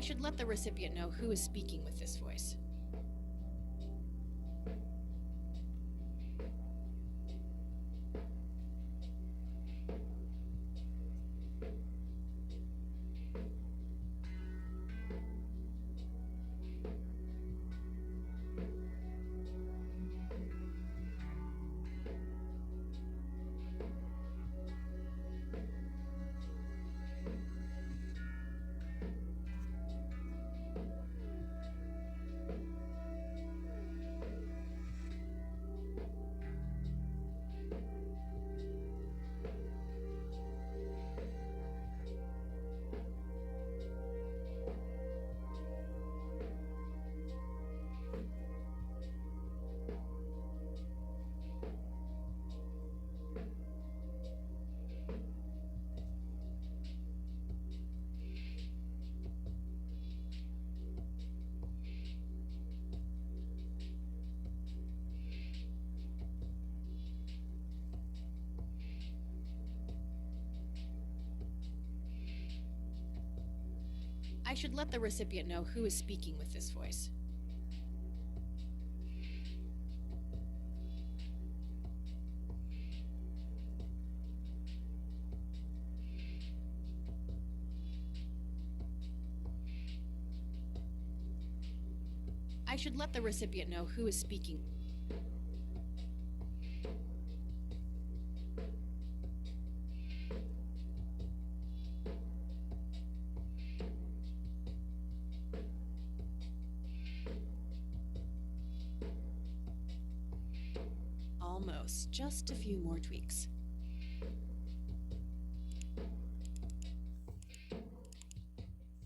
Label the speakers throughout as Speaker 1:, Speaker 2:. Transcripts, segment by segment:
Speaker 1: should let the recipient know who is speaking with this voice. I should let the recipient know who is speaking with this voice. I should let the recipient know who is speaking. Almost. Just a few more tweaks.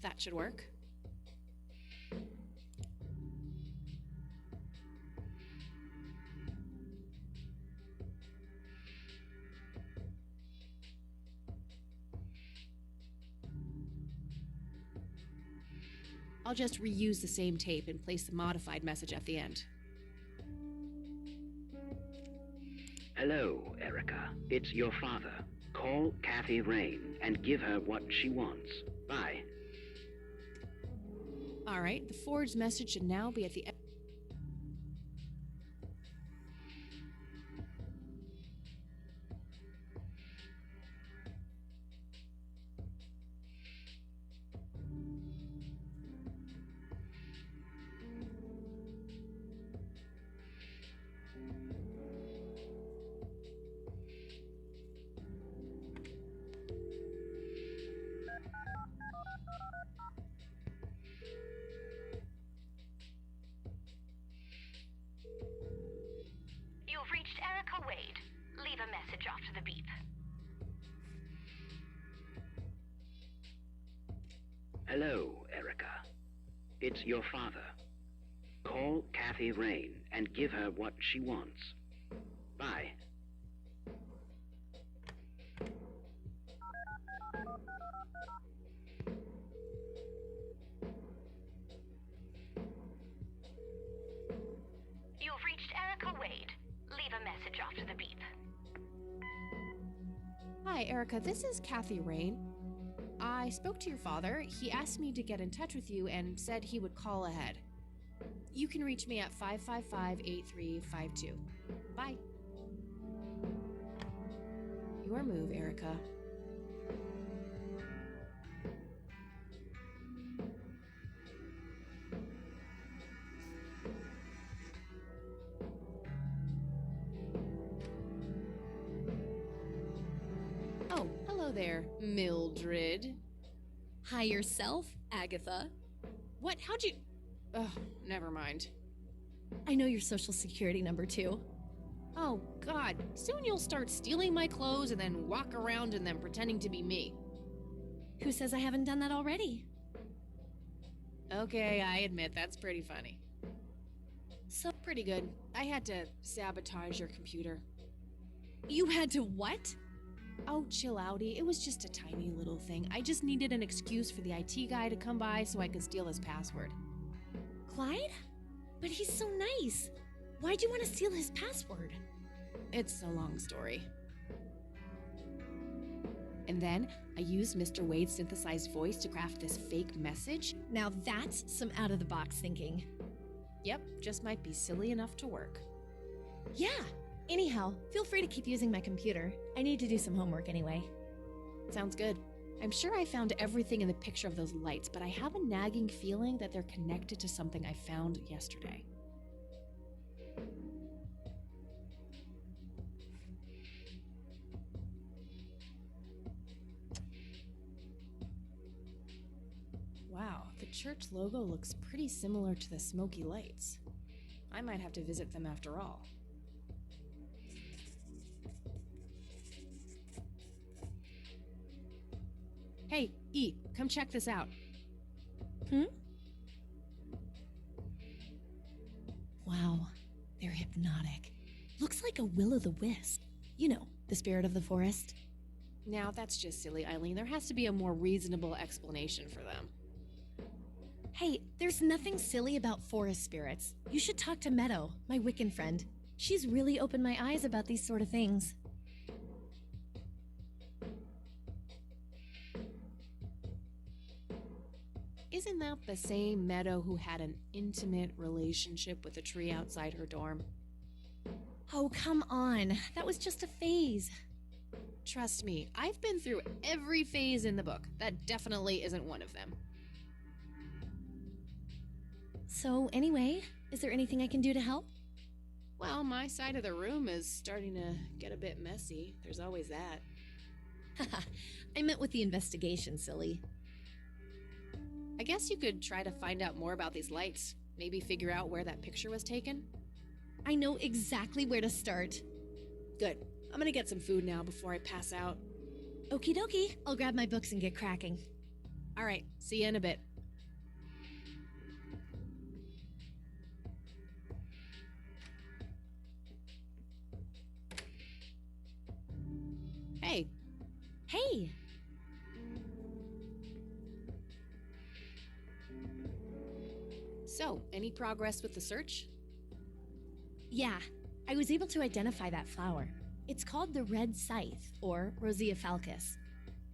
Speaker 1: That should work. I'll just reuse the same tape and place the modified message at the end.
Speaker 2: Hello, Erica. It's your father. Call Kathy Rain and give her what she wants. Bye.
Speaker 1: All right, the forged message should now be at the end.
Speaker 3: You've reached Erica Wade. Leave a message after the beep.
Speaker 2: Hello, Erica. It's your father. Call Kathy Rain and give her what she wants. Bye.
Speaker 3: You've reached Erica Wade. Leave a message after the beep.
Speaker 1: Hi, Erica. This is Kathy Rain. I spoke to your father. He asked me to get in touch with you and said he would call ahead. You can reach me at 555-8352. Bye. Your move, Erica. Oh, hello there, Mildred.
Speaker 4: Hi yourself, Agatha.
Speaker 1: What? How'd you... Oh, never mind.
Speaker 4: I know your social security number too.
Speaker 1: Oh, God. Soon you'll start stealing my clothes and then walk around in them pretending to be me.
Speaker 4: Who says I haven't done that already?
Speaker 1: Okay, I admit that's pretty funny.
Speaker 4: So,
Speaker 1: Pretty good. I had to sabotage your computer.
Speaker 4: you had to what?
Speaker 1: Oh, chill outy. It was just a tiny little thing. I just needed an excuse for the IT guy to come by so I could steal his password.
Speaker 4: Clyde? But he's so nice. Why'd you want to steal his password?
Speaker 1: It's a long story. And then I used Mr. Wade's synthesized voice to craft this fake message.
Speaker 4: Now that's some out-of-the-box thinking.
Speaker 1: Yep, just might be silly enough to work.
Speaker 4: Yeah. Anyhow, feel free to keep using my computer. I need to do some homework anyway.
Speaker 1: Sounds good. I'm sure I found everything in the picture of those lights, but I have a nagging feeling that they're connected to something I found yesterday. Wow, the church logo looks pretty similar to the smoky lights. I might have to visit them after all. Hey, E, come check this out.
Speaker 4: Wow, they're hypnotic. Looks like a will-o'-the-wisp. You know, the spirit of the forest.
Speaker 1: Now, that's just silly, Eileen. There has to be a more reasonable explanation for them.
Speaker 4: Hey, there's nothing silly about forest spirits. You should talk to Meadow, my Wiccan friend. She's really opened my eyes about these sort of things.
Speaker 1: Isn't that the same Meadow who had an intimate relationship with a tree outside her dorm?
Speaker 4: Oh, come on. That was just a phase.
Speaker 1: Trust me, I've been through every phase in the book. That definitely isn't one of them.
Speaker 4: So, anyway, is there anything I can do to help?
Speaker 1: Well, my side of the room is starting to get a bit messy. There's always that.
Speaker 4: Haha, I meant with the investigation, silly.
Speaker 1: I guess you could try to find out more about these lights. Maybe figure out where that picture was taken.
Speaker 4: I know exactly where to start.
Speaker 1: Good. I'm gonna get some food now before I pass out.
Speaker 4: Okie dokie, I'll grab my books and get cracking.
Speaker 1: All right, see you in a bit. Hey.
Speaker 4: Hey!
Speaker 1: So, any progress with the search?
Speaker 4: Yeah, I was able to identify that flower. It's called the red scythe, or Rosea falcus.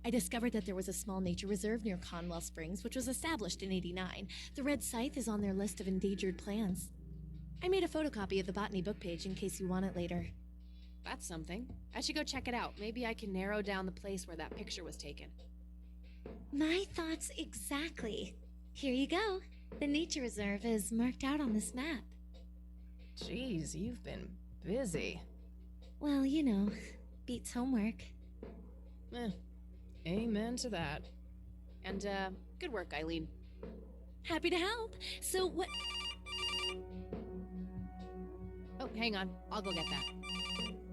Speaker 4: I discovered that there was a small nature reserve near Conwell Springs, which was established in '89. The red scythe is on their list of endangered plants. I made a photocopy of the botany book page in case you want it later.
Speaker 1: That's something. I should go check it out. Maybe I can narrow down the place where that picture was taken.
Speaker 4: My thoughts exactly. Here you go. The nature reserve is marked out on this map.
Speaker 1: Jeez, you've been busy.
Speaker 4: Well, you know, beats homework.
Speaker 1: Amen to that. And, good work, Eileen.
Speaker 4: Happy to help. So what...
Speaker 1: Oh, hang on. I'll go get that.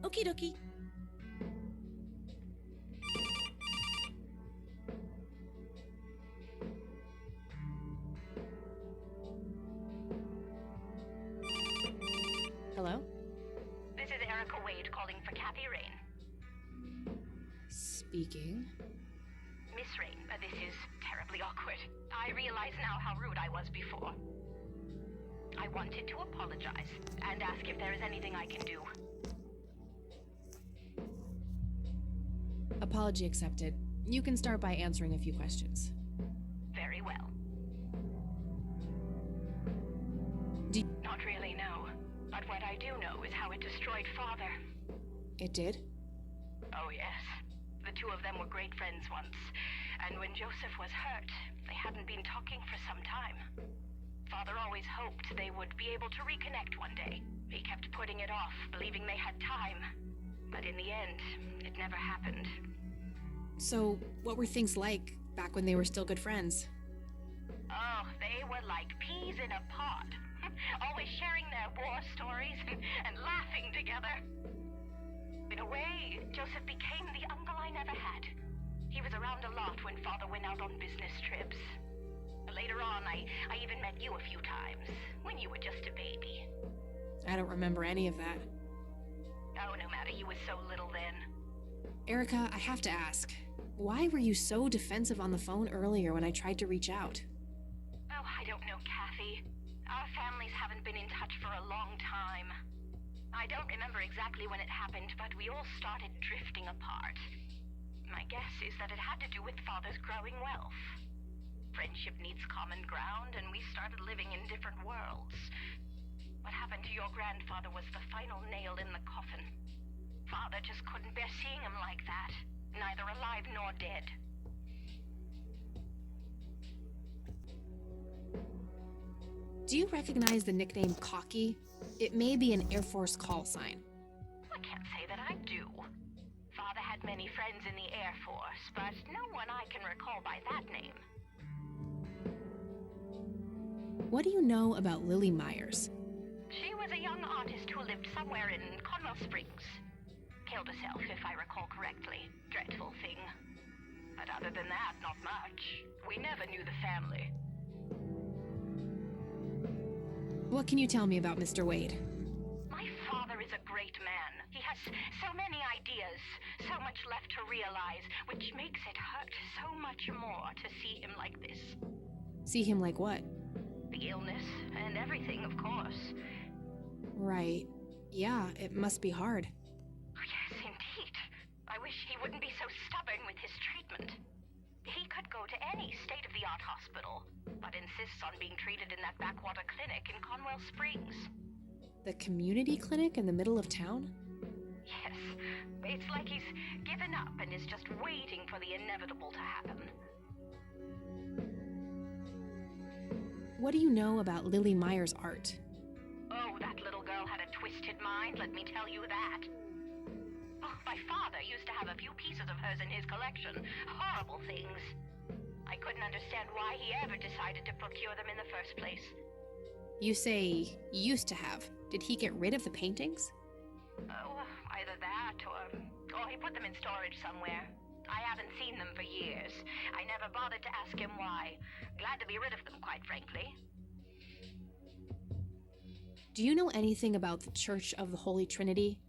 Speaker 4: Okie dokie.
Speaker 1: Hello?
Speaker 3: This is Erica Wade calling for Kathy Rain.
Speaker 1: Speaking.
Speaker 3: Miss Rain, this is terribly awkward. I realize now how rude I was before. I wanted to apologize and ask if there is anything I can do.
Speaker 1: Apology accepted. You can start by answering a few questions.
Speaker 3: Very well. Not really, no. But what I do know is how it destroyed Father.
Speaker 1: It did?
Speaker 3: Oh, yes. The two of them were great friends once. And when Joseph was hurt, they hadn't been talking for some time. Father always hoped they would be able to reconnect one day. He kept putting it off, believing they had time. But in the end, it never happened.
Speaker 1: So, what were things like back when they were still good friends?
Speaker 3: Oh, they were like peas in a pod. Always sharing their war stories and laughing together. In a way, Joseph became the uncle I never had. He was around a lot when Father went out on business trips. Later on, I even met you a few times, when you were just a baby.
Speaker 1: I don't remember any of that.
Speaker 3: Oh, no matter, you were so little then.
Speaker 1: Erica, I have to ask. Why were you so defensive on the phone earlier when I tried to reach out?
Speaker 3: Oh, I don't know, Kathy. Our families haven't been in touch for a long time. I don't remember exactly when it happened, but we all started drifting apart. My guess is that it had to do with Father's growing wealth. Friendship needs common ground, and we started living in different worlds. What happened to your grandfather was the final nail in the coffin. Father just couldn't bear seeing him like that, neither alive nor dead.
Speaker 1: Do you recognize the nickname Cocky? It may be an Air Force call sign.
Speaker 3: I can't say that I do. Father had many friends in the Air Force, but no one I can recall by that name.
Speaker 1: What do you know about Lily Myers?
Speaker 3: She was a young artist who lived somewhere in Conwell Springs. Killed herself, if I recall correctly. Dreadful thing. But other than that, not much. We never knew the family.
Speaker 1: What can you tell me about Mr. Wade?
Speaker 3: My father is a great man. He has so many ideas, so much left to realize, which makes it hurt so much more to see him like this.
Speaker 1: See him like what?
Speaker 3: The illness and everything, of course.
Speaker 1: Right. Yeah, it must be hard.
Speaker 3: Oh, yes, indeed. I wish he wouldn't be so stubborn with his treatment. He could go to any state-of-the-art hospital, but insists on being treated in that backwater clinic in Conwell Springs.
Speaker 1: The community clinic in the middle of town?
Speaker 3: Yes, it's like he's given up and is just waiting for the inevitable to happen.
Speaker 1: What do you know about Lily Myers' art?
Speaker 3: Oh, that little girl had a twisted mind, let me tell you that. Oh, my father used to have a few pieces of hers in his collection. Horrible things. I couldn't understand why he ever decided to procure them in the first place.
Speaker 1: You say used to have. Did he get rid of the paintings?
Speaker 3: Oh, either that or he put them in storage somewhere. I haven't seen them for years. I never bothered to ask him why. Glad to be rid of them, quite frankly.
Speaker 1: Do you know anything about the Church of the Holy Trinity?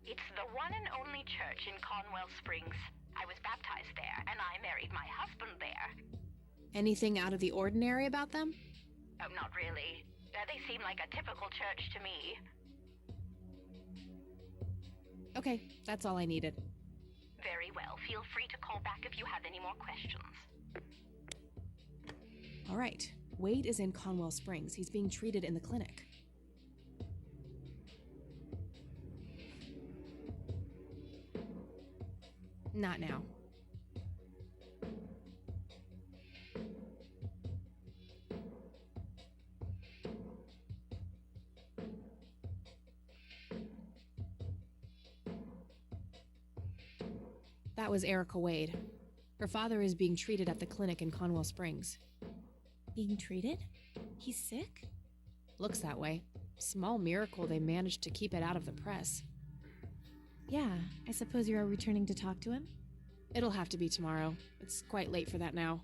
Speaker 3: It's the one and only church in Conwell Springs. I was baptized there, and I married my husband there.
Speaker 1: Anything out of the ordinary about them?
Speaker 3: Oh, not really. They seem like a typical church to me.
Speaker 1: Okay, that's all I needed.
Speaker 3: Very well. Feel free to call back if you have any more questions.
Speaker 1: All right. Wade is in Conwell Springs. He's being treated in the clinic. Not now. That was Erica Wade. Her father is being treated at the clinic in Conwell Springs.
Speaker 4: Being treated? He's sick?
Speaker 1: Looks that way. Small miracle they managed to keep it out of the press.
Speaker 4: Yeah, I suppose you're returning to talk to him?
Speaker 1: It'll have to be tomorrow. It's quite late for that now.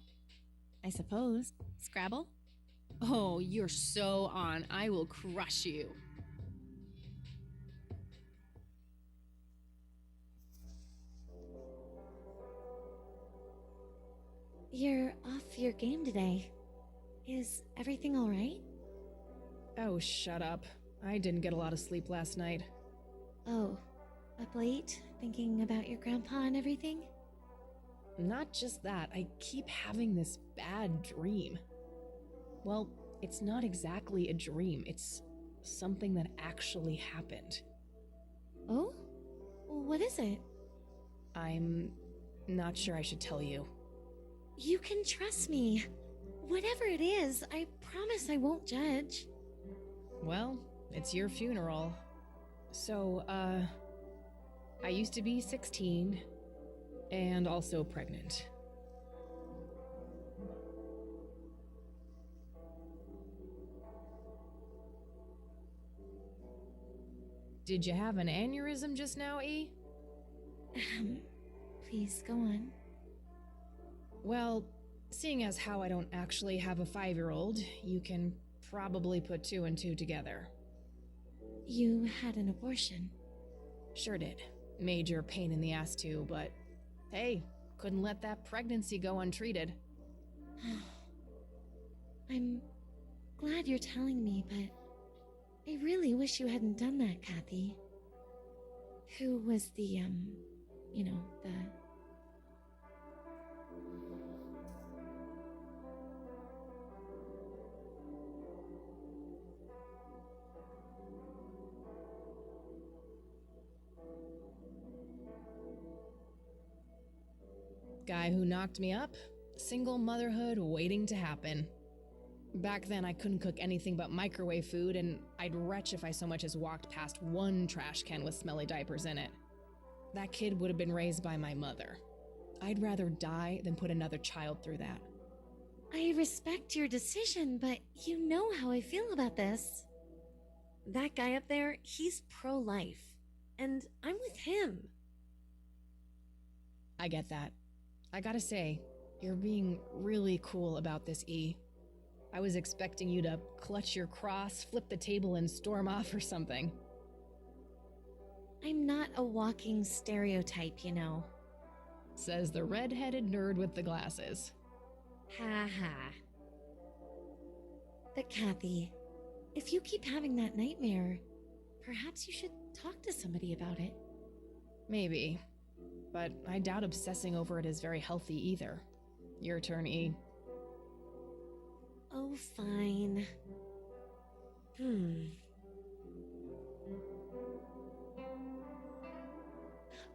Speaker 4: I suppose. Scrabble?
Speaker 1: Oh, you're so on. I will crush you.
Speaker 4: You're off your game today. Is everything all right?
Speaker 1: Oh, shut up. I didn't get a lot of sleep last night.
Speaker 4: Oh, up late, thinking about your grandpa and everything?
Speaker 1: Not just that, I keep having this bad dream. Well, it's not exactly a dream, it's something that actually happened.
Speaker 4: Oh? What is it?
Speaker 1: I'm not sure I should tell you.
Speaker 4: You can trust me. Whatever it is, I promise I won't judge.
Speaker 1: Well, it's your funeral. So, I used to be 16 and also pregnant. Did you have an aneurysm just now, E?
Speaker 4: Please go on.
Speaker 1: Well, seeing as how I don't actually have a 5-year-old, you can probably put 2 and 2 together.
Speaker 4: You had an abortion.
Speaker 1: Sure did. Major pain in the ass too, but hey, couldn't let that pregnancy go untreated.
Speaker 4: I'm glad you're telling me, but I really wish you hadn't done that, Kathy. Who was the
Speaker 1: Guy who knocked me up, single motherhood waiting to happen. Back then, I couldn't cook anything but microwave food, and I'd retch if I so much as walked past one trash can with smelly diapers in it. That kid would have been raised by my mother. I'd rather die than put another child through that.
Speaker 4: I respect your decision, but you know how I feel about this. That guy up there, he's pro-life, and I'm with him.
Speaker 1: I get that. I gotta say, you're being really cool about this, E. I was expecting you to clutch your cross, flip the table, and storm off or something.
Speaker 4: I'm not a walking stereotype, you know.
Speaker 1: Says the red-headed nerd with the glasses.
Speaker 4: Ha ha. But Kathy, if you keep having that nightmare, perhaps you should talk to somebody about it.
Speaker 1: Maybe. But I doubt obsessing over it is very healthy either. Your turn, E.
Speaker 4: Oh, fine.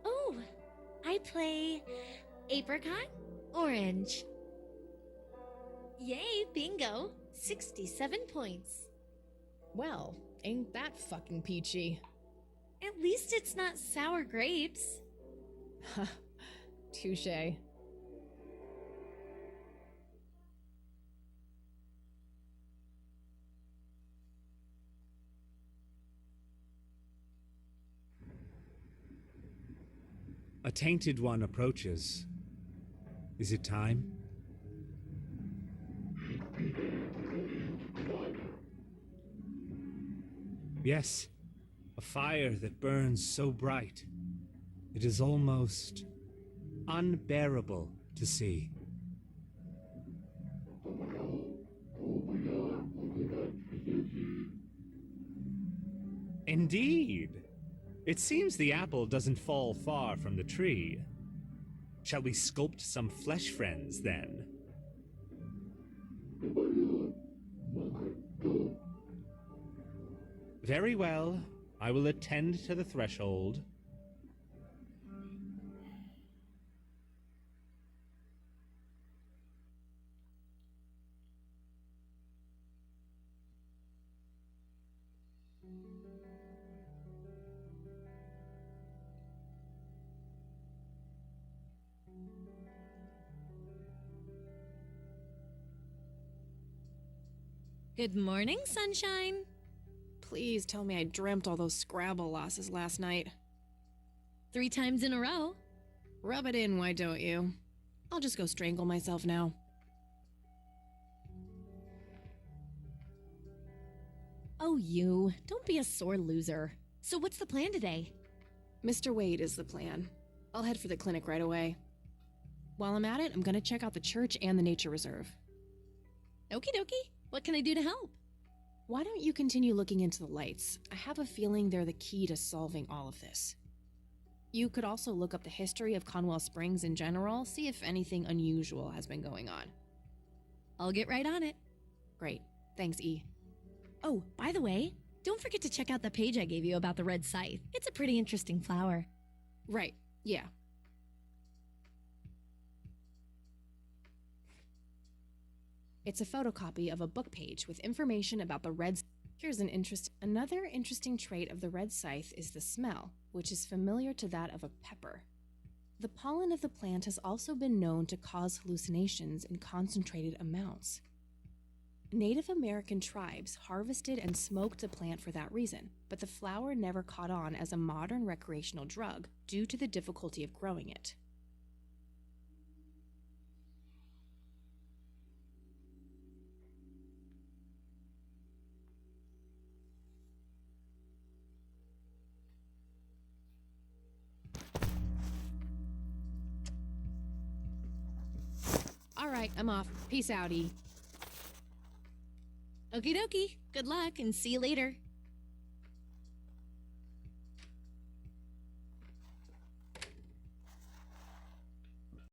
Speaker 4: Oh, I play apricot, orange. Yay, bingo. 67 points.
Speaker 1: Well, ain't that fucking peachy.
Speaker 4: At least it's not sour grapes.
Speaker 1: Ha, touche.
Speaker 5: A tainted one approaches. Is it time? Yes, a fire that burns so bright. It is almost unbearable to see. Indeed. It seems the apple doesn't fall far from the tree. Shall we sculpt some flesh friends, then? Very well. I will attend to the threshold.
Speaker 4: Good morning, sunshine.
Speaker 1: Please tell me I dreamt all those Scrabble losses last night.
Speaker 4: 3 times in a row.
Speaker 1: Rub it in, why don't you? I'll just go strangle myself now.
Speaker 4: Oh, you. Don't be a sore loser. So what's the plan today?
Speaker 1: Mr. Wade is the plan. I'll head for the clinic right away. While I'm at it, I'm gonna check out the church and the nature reserve.
Speaker 4: Okie dokie. What can I do to help?
Speaker 1: Why don't you continue looking into the lights? I have a feeling they're the key to solving all of this. You could also look up the history of Conwell Springs in general, see if anything unusual has been going on.
Speaker 4: I'll get right on it.
Speaker 1: Great. Thanks, E.
Speaker 4: Oh, by the way, don't forget to check out the page I gave you about the red scythe. It's a pretty interesting flower.
Speaker 1: Right. Yeah. It's a photocopy of a book page with information about the red. Here's another interesting trait of the red scythe is the smell, which is familiar to that of a pepper. The pollen of the plant has also been known to cause hallucinations in concentrated amounts. Native American tribes harvested and smoked the plant for that reason, but the flower never caught on as a modern recreational drug due to the difficulty of growing it. All right, I'm off. Peace out, E.
Speaker 4: Okie dokie. Good luck and see you later.